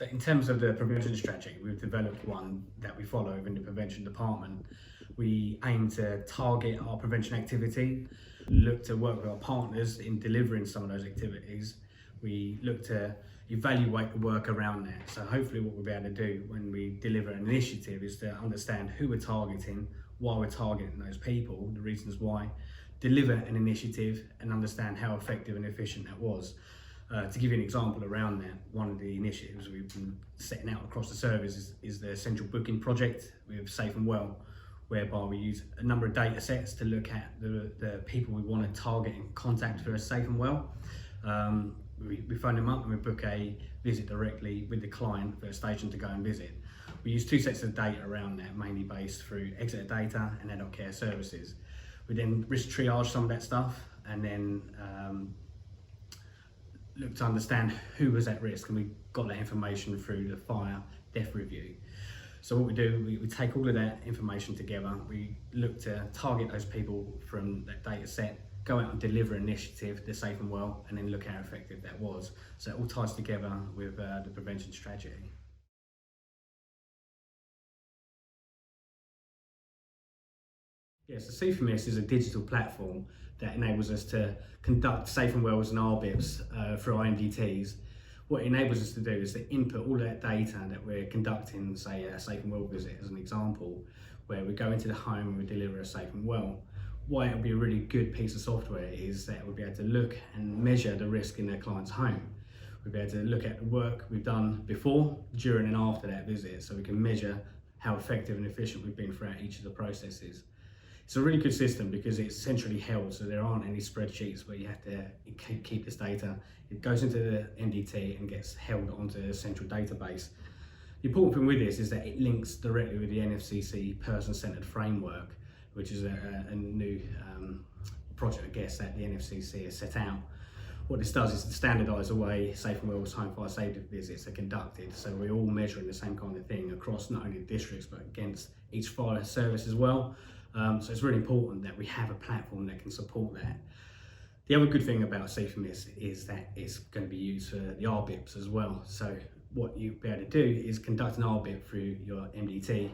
So in terms of the prevention strategy, we've developed one that we follow within the prevention department. We aim to target our prevention activity, look to work with our partners in delivering some of those activities. We look to evaluate the work around that. So hopefully what we'll be able to do when we deliver an initiative is to understand who we're targeting, why we're targeting those people, the reasons why, deliver an initiative and understand how effective and efficient that was. To give you an example around that, one of the initiatives we've been setting out across the service is the central booking project with Safe and Well, whereby we use a number of data sets to look at the people we want to target and contact for a Safe and Well. We phone them up and we book a visit directly with the client for a station to go and visit. We use two sets of data around that, mainly based through exit data and adult care services. We then risk triage some of that stuff and then look to understand who was at risk, and we got that information through the fire death review. So what we do, we take all of that information together, we look to target those people from that data set, go out and deliver an initiative, the Safe and Well, and then look how effective that was. So it all ties together with the prevention strategy. Yes, the SafetyMIS is a digital platform that enables us to conduct Safe and Wells and RBIPs through our MDTs. What it enables us to do is to input all that data that we're conducting, say a Safe and Well visit as an example, where we go into the home and we deliver a Safe and Well. Why it would be a really good piece of software is that we'll be able to look and measure the risk in their client's home. We'll be able to look at the work we've done before, during and after that visit, so we can measure how effective and efficient we've been throughout each of the processes. It's a really good system because it's centrally held, so there aren't any spreadsheets where you have to keep this data. It goes into the MDT and gets held onto a central database. The important thing with this is that it links directly with the NFCC person-centered framework, which is a new project, I guess, that the NFCC has set out. What this does is to standardise the way Safe and Well's home fire safety visits are conducted, so we're all measuring the same kind of thing across not only the districts but against each fire service as well. So it's really important that we have a platform that can support that. The other good thing about SafetyMIS is that it's going to be used for the RBIPs as well. So what you'll be able to do is conduct an RBIP through your MDT,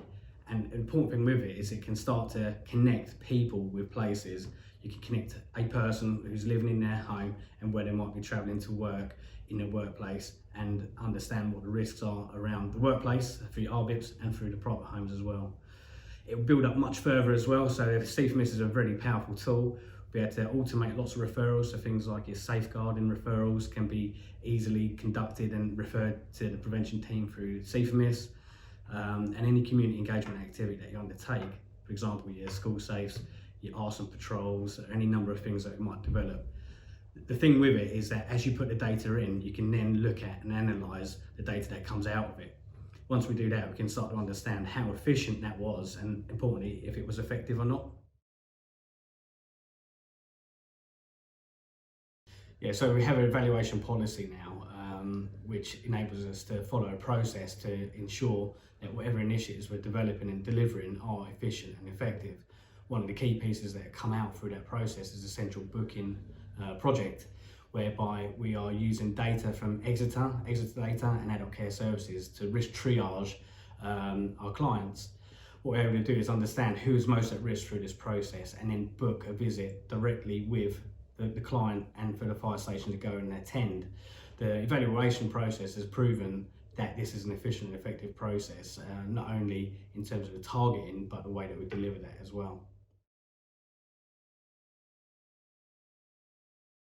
and the important thing with it is it can start to connect people with places. You can connect a person who's living in their home and where they might be travelling to work in their workplace, and understand what the risks are around the workplace through your RBIPs and through the private homes as well. It will build up much further as well, so SafetyMIS is a very powerful tool. We'll be able to automate lots of referrals, so things like your safeguarding referrals can be easily conducted and referred to the prevention team through SafetyMIS, and any community engagement activity that you undertake, for example your school safes, your arson patrols, or any number of things that we might develop. The thing with it is that as you put the data in, you can then look at and analyse the data that comes out of it. Once we do that, we can start to understand how efficient that was and, importantly, if it was effective or not. Yeah, so we have an evaluation policy now, which enables us to follow a process to ensure that whatever initiatives we're developing and delivering are efficient and effective. One of the key pieces that come out through that process is the central booking project, whereby we are using data from exit data and adult care services to risk triage our clients. What we're able to do is understand who is most at risk through this process and then book a visit directly with the client and for the fire station to go and attend. The evaluation process has proven that this is an efficient and effective process, not only in terms of the targeting, but the way that we deliver that as well.